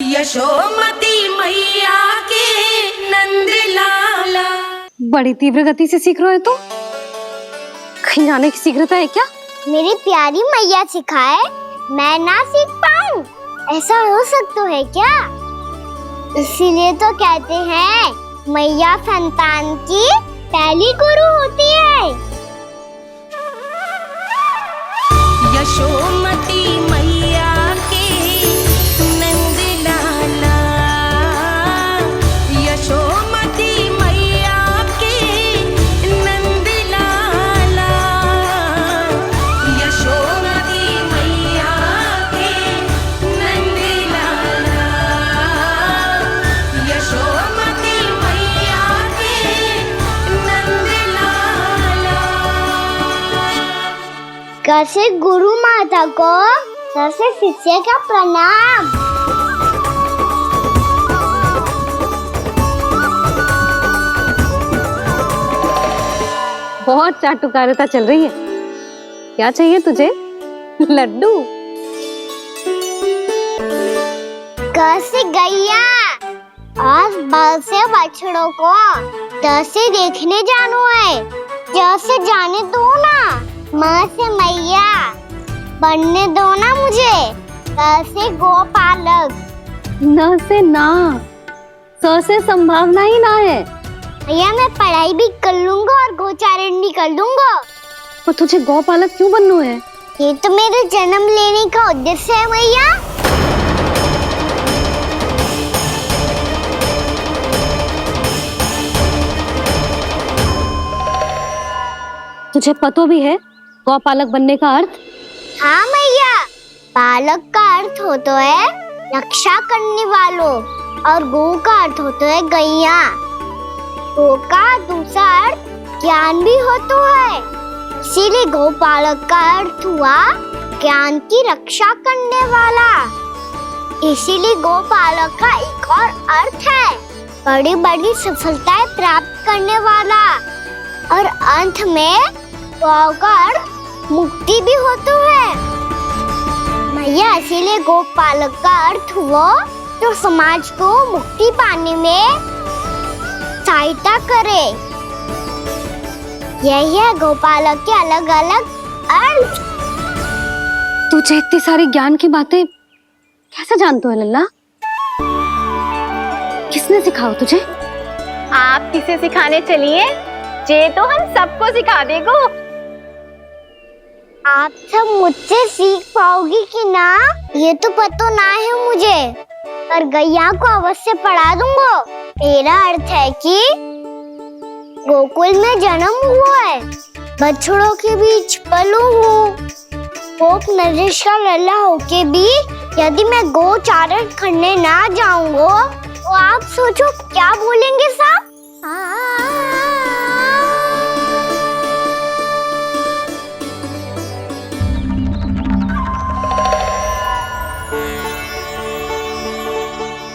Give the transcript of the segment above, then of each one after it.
यशोमती मैया के नंद लाला। बड़ी तीव्र गति से सीख रहे हो तो कहीं जाने की शीघ्रता है क्या? मेरी प्यारी मैया सिखाए मैं ना सीख पाऊं, ऐसा हो सकता है क्या? इसीलिए तो कहते हैं मैया संतान की पहली गुरु होती है। यशोमती मैया के नंद लाला, यशोमती मैया के नंद लाला, यशोमती मैया के नंद लाला, यशोमती मैया के नंद लाला। कैसे गुरु माता को सबसे शिष्य का प्रणाम। बहुत चाटुकारिता चल रही है। क्या चाहिए तुझे? लड्डू? कैसे गैया आज बल से बछड़ों को जैसे देखने जानो है, जैसे जाने दो ना, माँ से मैया बनने दो ना मुझे, कैसे गोपालक। न से ना, स से संभावना ही ना है। भैया मैं पढ़ाई भी कर लूंगा और गोचारण भी कर दूंगा। और तुझे गौपालक क्यों बनना है? ये तो मेरे जन्म लेने का उद्देश्य है भैया। तुझे पता भी है गौपालक बनने का अर्थ? हाँ भैया, बालक का अर्थ होता है रक्षा करने वालों और गो का अर्थ होता है गैया। गो का दूसरा अर्थ ज्ञान भी होता है, इसीलिए गोपालक का अर्थ हुआ ज्ञान की रक्षा करने वाला। इसीलिए गोपालक का एक और अर्थ है बड़ी बड़ी सफलताएं प्राप्त करने वाला, और अंत में गौ का अर्थ मुक्ति भी होता है। भैया इसीलिए गोपालक का अर्थ हुआ जो समाज को मुक्ति पाने में सहायता करे। यही है गोपालक के अलग अलग अर्थ। तुझे इतनी सारी ज्ञान की बातें कैसे जानते हो लल्ला? किसने सिखाओ तुझे? आप किसे सिखाने चलिए, जे तो हम सबको सिखा देगो। आप सब मुझसे सीख पाओगी कि ना ये तो पता ना है मुझे, पर गैया को अवश्य पढ़ा दूंगा। मेरा अर्थ है कि गोकुल में जन्म हुआ है, बछड़ों के बीच पलू हूँ, गोप नरेश का लल्ला होके भी यदि मैं गोचारण करने ना जाऊंगा तो आप सोचो क्या बोलेंगे साहब?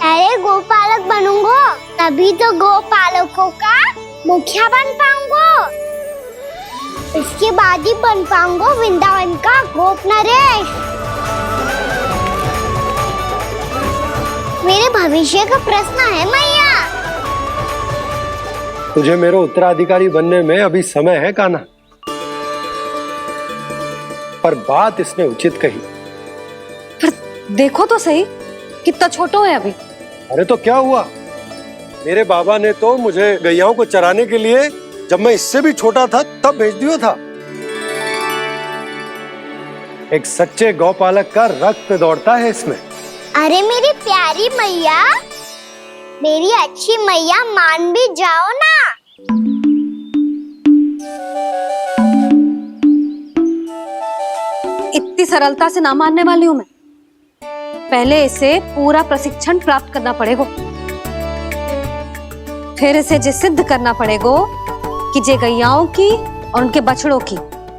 अरे गोपालक बनूंगा तभी तो गोपालकों का मुखिया बन पाऊंगा, इसके बाद ही बन पाऊंगा वृंदावन का गोप नरेश। मेरे भविष्य का प्रश्न है मैया। तुझे मेरा उत्तराधिकारी बनने में अभी समय है कान्हा, पर बात इसने उचित कही। पर देखो तो सही कितना छोटा है अभी। अरे तो क्या हुआ, मेरे बाबा ने तो मुझे गैयाओं को चराने के लिए जब मैं इससे भी छोटा था तब भेज दिया था। एक सच्चे गौपालक का रक्त दौड़ता है इसमें। अरे मेरी प्यारी मैया, मेरी अच्छी मैया मान भी जाओ ना। इतनी सरलता से ना मानने वाली हूँ मैं। पहले इसे पूरा प्रशिक्षण प्राप्त करना पड़ेगा, फिर इसे जे सिद्ध करना पड़ेगा कि जे गैयाओं की और उनके बछड़ों की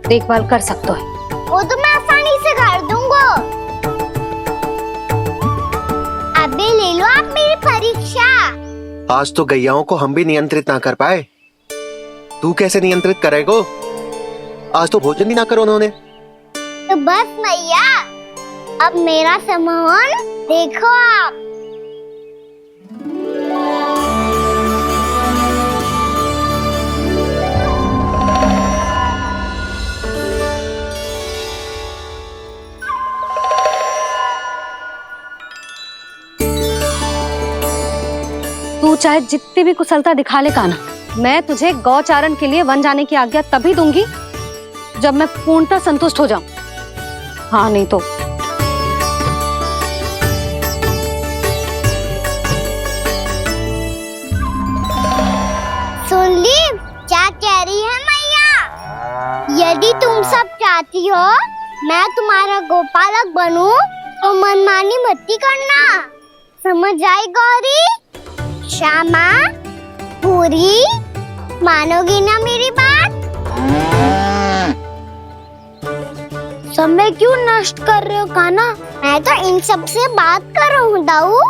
देखभाल कर सकते है। वो तो मैं आसानी से कर दूंगा। अबे ले लो आप मेरी परीक्षा। आज तो गैयाओं को हम भी नियंत्रित ना कर पाए, तू कैसे नियंत्रित करेगो? आज तो भोजन ही ना करो उन्होंने। तो बस मैया, अब मेरा सम्मान देखो आप। तू चाहे जितनी भी कुशलता दिखा ले कान्हा, मैं तुझे गौचारण के लिए वन जाने की आज्ञा तभी दूंगी जब मैं पूर्णतः संतुष्ट हो जाऊं। हाँ नहीं तो सुन ली क्या कह रही है मैया? यदि तुम सब चाहती हो मैं तुम्हारा गोपालक बनूं तो मनमानी मत करना, समझ आई गौरी? श्यामा, पूरी, मानोगी ना मेरी बात? समय क्यों नष्ट कर रहे हो कान्हा? मैं तो इन सब से बात कर रहा हूँ दाऊ,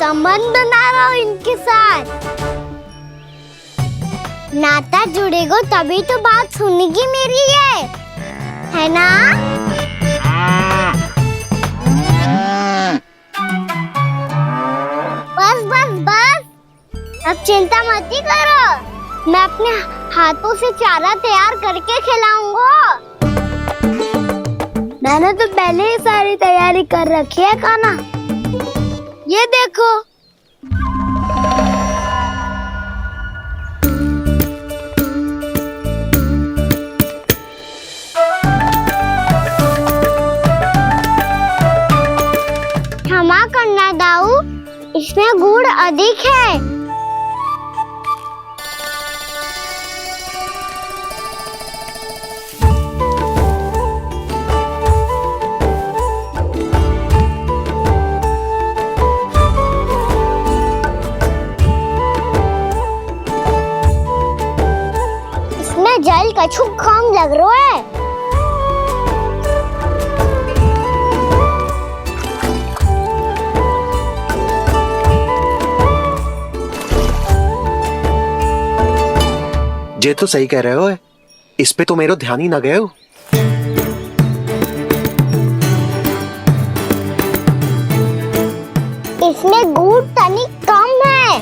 संबंध बना रहा हूँ इनके साथ। नाता जुड़ेगा तभी तो बात सुनेगी मेरी है ना? बस बस बस, अब चिंता मत ही करो, मैं अपने हाथों से चारा तैयार करके खिलाऊंगा। मैंने तो पहले ही सारी तैयारी कर रखी है कान्हा, ये देखो। क्षमा करना दाऊ, इसमें गुड़ अधिक है। इसमें जल कछु कम लग रहा है। ये तो सही कह रहे हो, इस पे तो मेरा ध्यान ही ना गया। इसमें गुड़ तनिक कम है।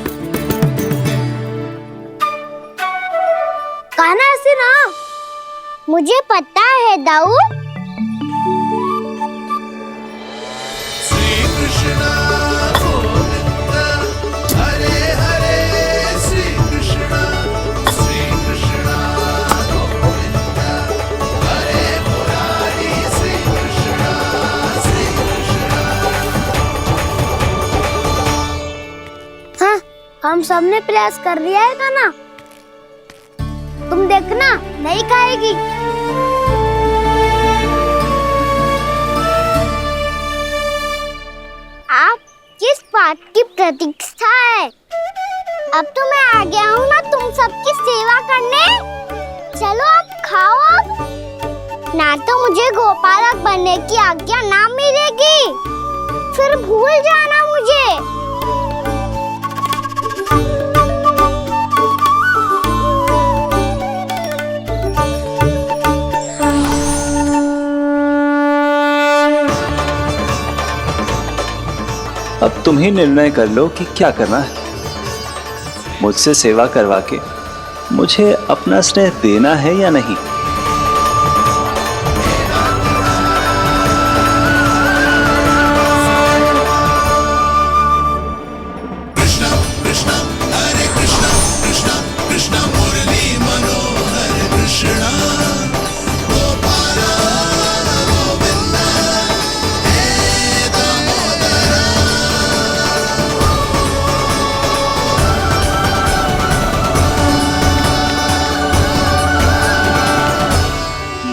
कान्हा ऐसे ना, मुझे पता है दाऊ। हम सबने प्रयास कर लिया है कान्हा, तुम देखना नहीं खाएगी। आप किस बात की प्रतीक्षा है? अब तो मैं आ गया हूँ ना तुम सबकी सेवा करने। चलो अब खाओ अब। ना तो मुझे गोपालक बनने की आज्ञा ना मिलेगी, फिर भूल जाना मुझे। अब तुम ही निर्णय कर लो कि क्या करना है। मुझसे सेवा करवा के मुझे अपना स्नेह देना है या नहीं।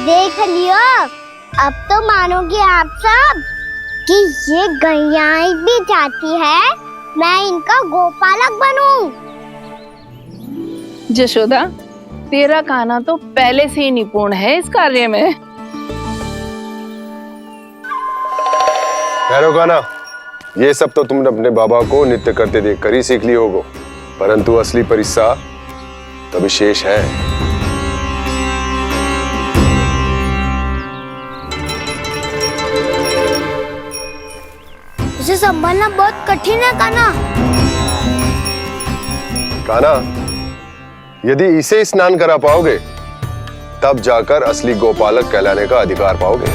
देख लियो, अब तो मानोगे आप सब कि ये गैयाएं भी चाहती है मैं इनका गोपालक बनूं। जशोदा, तेरा कान्हा तो पहले से ही निपुण है इस कार्य में। ठहरो कान्हा, ये सब तो तुमने अपने बाबा को नित्य करते देखकर ही सीख ली होगो, परंतु असली परिस्सा तो विशेष है। इसे संभालना बहुत कठिन है कान्हा। कान्हा, यदि इसे स्नान करा पाओगे तब जाकर असली गोपालक कहलाने का अधिकार पाओगे।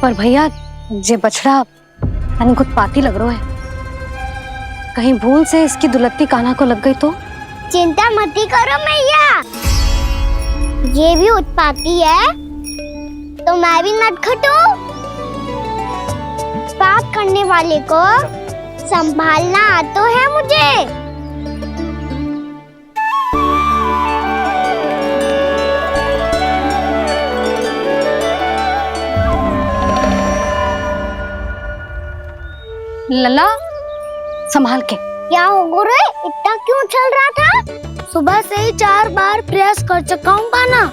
पर भैया, ये बछड़ा उत्पाती लग रहा है। कहीं भूल से इसकी दुलत्ती कान्हा को लग गई तो? चिंता मत करो मैया, ये भी उत्पाती है तो मैं भी नटखट हूँ। पाप करने वाले को संभालना आता है मुझे। लला संभाल के। क्या हो गुरु, इतना क्यों चल रहा था? सुबह से ही 4 बार प्रयास कर चुका हूँ कान्हा,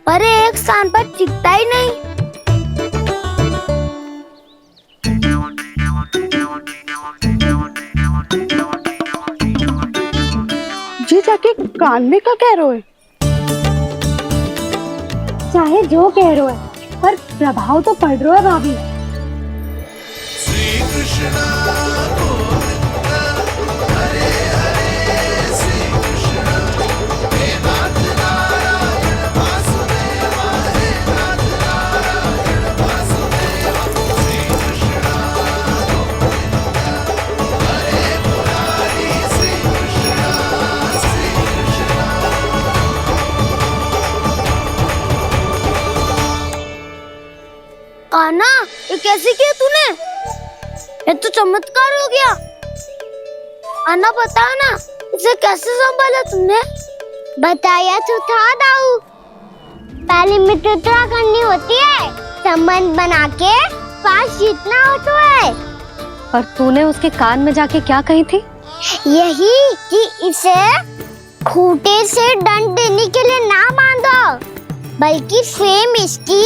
पर एक स्थान पर टिकता ही नहीं। जी जाके कान में का कह रहे हो? चाहे जो कह रहे हो पर प्रभाव तो पड़ रहा है भाभी। कान्हा, ये कैसे किया तूने? ये तो चमत्कार हो गया। कान्हा बताओ ना, इसे कैसे संभाला तुमने? बताया तो था दाऊ, पहले मित्रता करनी होती है, संबंध बना के पास जीतना होता है। पर तूने उसके कान में जाके क्या कही थी? यही कि इसे खूंटे से दंड देने के लिए ना बांधो, बल्कि स्वयं इसकी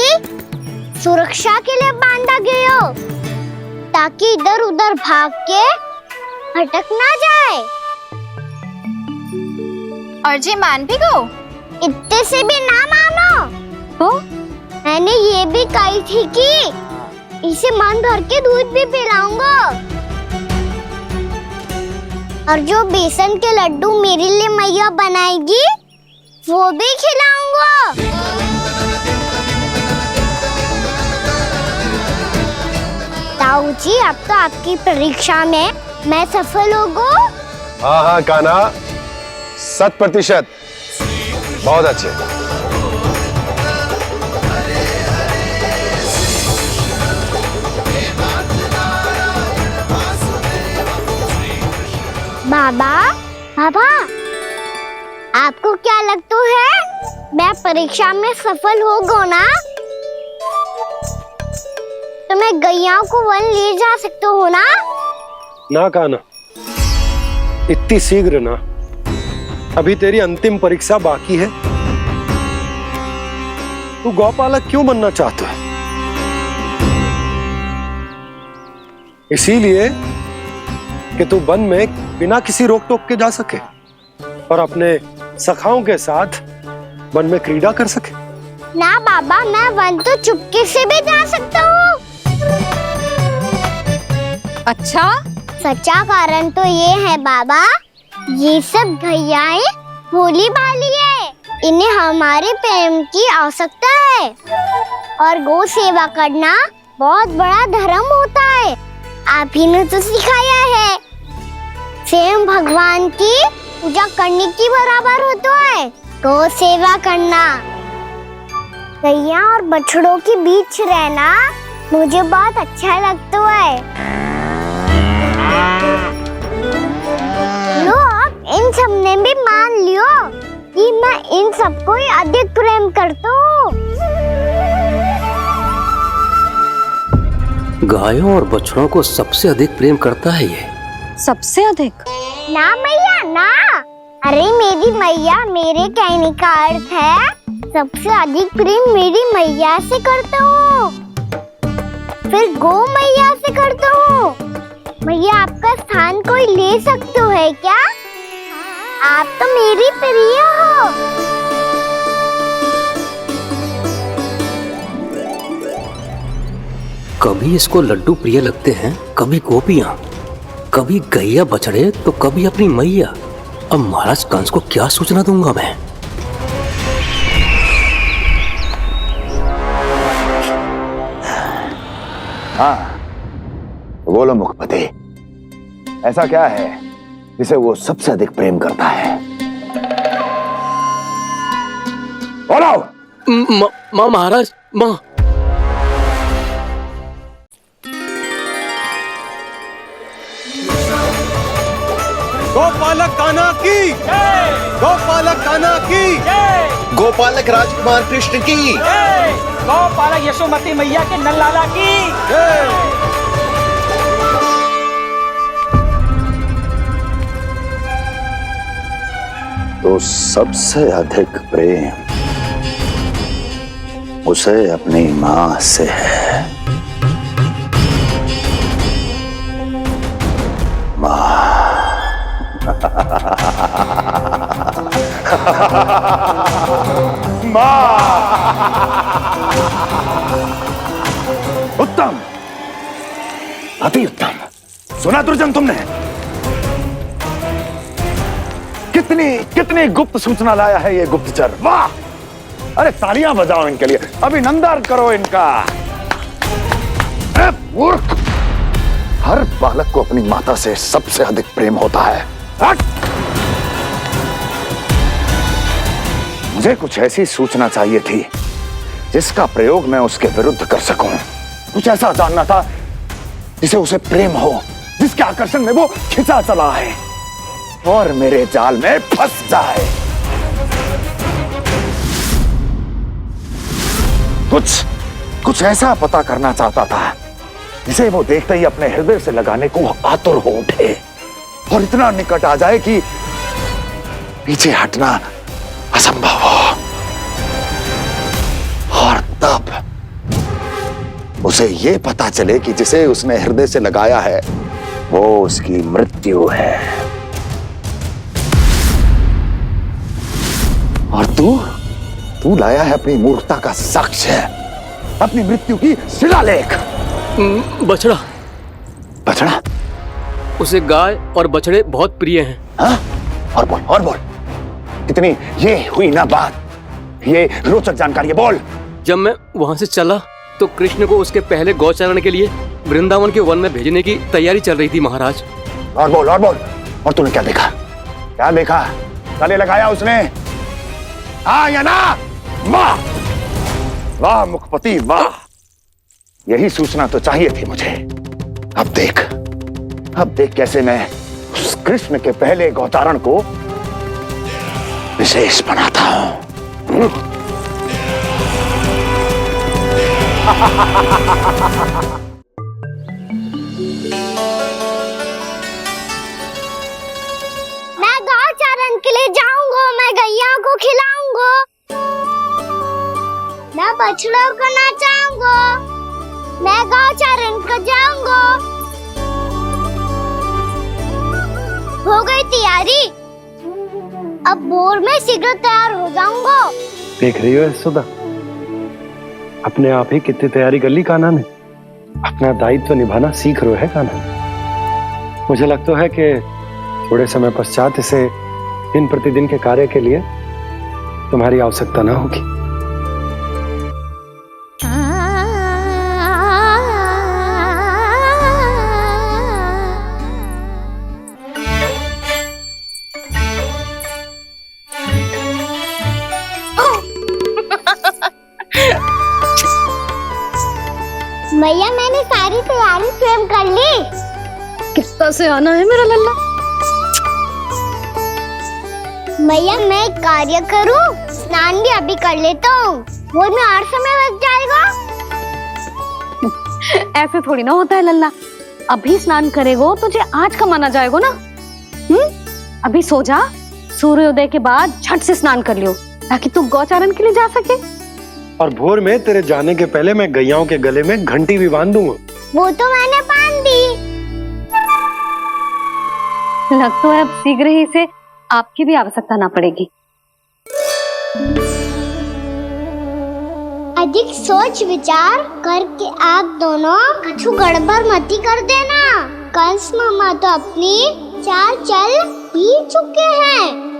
सुरक्षा के लिए बांधा गया हो, ताकि इधर उधर भाग के भटक ना जाए। और जी मान भी गो? इतने से भी ना मानो। तो मैंने ये भी कही थी कि इसे मन भर के दूध भी पिलाऊंगा, और जो बेसन के लड्डू मेरे लिए मैया बनाएगी वो भी खिलाऊंगा। ताऊ जी, अब तो आपकी परीक्षा में मैं सफल होगा। हाँ हाँ कान्हा, 100%। बहुत अच्छे। बाबा, बाबा, आपको क्या लगता है मैं परीक्षा में सफल होगा ना? तो मैं गैया को वन ले जा सकता हूँ ना? ना कान्हा, इतनी शीघ्र ना, अभी तेरी अंतिम परीक्षा बाकी है। तू गौपालक क्यों बनना चाहता है? इसीलिए कि तू वन में बिना किसी रोक टोक के जा सके और अपने सखाओं के साथ वन में क्रीड़ा कर सके। ना बाबा, मैं वन तो चुपके से भी जा सकता हूँ। अच्छा, सच्चा कारण तो ये है बाबा, ये सब गैयाएं भोली भाली है, इन्हें हमारे प्रेम की आवश्यकता है, और गौ सेवा करना बहुत बड़ा धर्म होता है। आप ही ने तो सिखाया है, स्वयं भगवान की पूजा करने की बराबर होता है गौ सेवा करना। गैया और बछड़ों के बीच रहना मुझे बहुत अच्छा लगता है। लो, इन सब ने भी मान लियो कि मैं इन सबको ही अधिक प्रेम करता हूँ। गायों और बछड़ों को सबसे अधिक प्रेम करता है ये। सबसे अधिक? ना मैया ना, अरे मेरी मैया, मेरे कहने का अर्थ है सबसे अधिक प्रेम मेरी मैया से करता हूँ, फिर गौ मैया से करता हूँ। मैया, आपका स्थान कोई ले सकते है क्या? आप तो मेरी प्रिय हो। कभी इसको लड्डू प्रिय लगते हैं, कभी गोपियां, कभी गैया बछड़े, तो कभी अपनी मैया। अब महाराज कंस को क्या सूचना दूंगा मैं? हाँ, बोलो मुखपति, ऐसा क्या है जिसे वो सबसे अधिक प्रेम करता है? बोलो। माँ महाराज, माँ। गोपालक कान्हा की, गोपालक कान्हा की, गोपालक राजकुमार कृष्ण की, गोपालक यशोमती मैया के नल्लाला की। तो सबसे अधिक प्रेम उसे अपनी मां से है। मां। उत्तम, अति उत्तम। सुना दुर्जन तुमने? कितनी कितनी गुप्त सूचना लाया है ये गुप्तचर। वाह! अरे तालियां बजाओ इनके लिए, अभिनंदन करो इनका। मूर्ख! हर बालक को अपनी माता से सबसे अधिक प्रेम होता है। हट! मुझे कुछ ऐसी सूचना चाहिए थी जिसका प्रयोग मैं उसके विरुद्ध कर सकूं। कुछ ऐसा जानना था जिसे उसे प्रेम हो, जिसके आकर्षण में वो खिंचा चला है और मेरे जाल में फंस जाए। कुछ ऐसा पता करना चाहता था जिसे वो देखते ही अपने हृदय से लगाने को आतुर हो उठे और इतना निकट आ जाए कि पीछे हटना असंभव हो। और तब उसे ये पता चले कि जिसे उसने हृदय से लगाया है वो उसकी मृत्यु है। और तू लाया है अपनी मूर्खता का साक्ष्य, अपनी मृत्यु की शिलालेख। बछड़ा। बछड़ा? उसे गाय और बछड़े बहुत प्रिय हैं। हाँ? और बोल। कितनी ये हुई ना बात, ये रोचक जानकारी है, बोल। जब मैं वहां से चला तो कृष्ण को उसके पहले गौचारण के लिए वृंदावन के वन में भेजने की तैयारी चल रही थी महाराज। और बोल। और तूने क्या देखा? गले लगाया उसने? हाँ या ना? वाह मुखपति वाह! यही सूचना तो चाहिए थी मुझे। अब देख कैसे मैं उस कृष्ण के पहले गौचारण को विशेष बनाता हूं। मैं गौचारण के लिए जाऊंगा, मैं गैया को खिलाऊंगा, मैं बछड़ों को नचाऊंगा, मैं गौचारण को जाऊंगा। हो गई तैयारी, अब भोर में शीघ्र तैयार हो जाऊंगा। देख रही हो यशोदा, अपने आप ही कितनी तैयारी कर ली कान्हा ने। अपना दायित्व निभाना सीख रहे है कान्हा। मुझे लगता है कि थोड़े समय पश्चात इसे दिन प्रतिदिन के कार्य के लिए तुम्हारी आवश्यकता ना होगी। मैया मैंने सारी तैयारी स्वयं कर ली। कितना से आना है मेरा लल्ला? मैया मैं एक कार्य करूं, स्नान भी अभी कर लेता हूँ, वो में और समय लग जाएगा। ऐसे थोड़ी ना होता है लल्ला, अभी स्नान करेगो तुझे आज का माना जाएगा ना। अभी सो जा, सूर्योदय के बाद झट से स्नान कर लियो ताकि तू गौचारण के लिए जा सके। और भोर में तेरे जाने के पहले मैं गैयाओं के गले में घंटी भी बांध दूंगा। वो तो मैंने बांध दी। लगता है अब शीघ्र ही से आपकी भी आवश्यकता ना पड़ेगी। अधिक सोच विचार करके आप दोनों कछु गड़बड़ मती कर देना। कंस मामा तो अपनी चाल चल ही चुके हैं।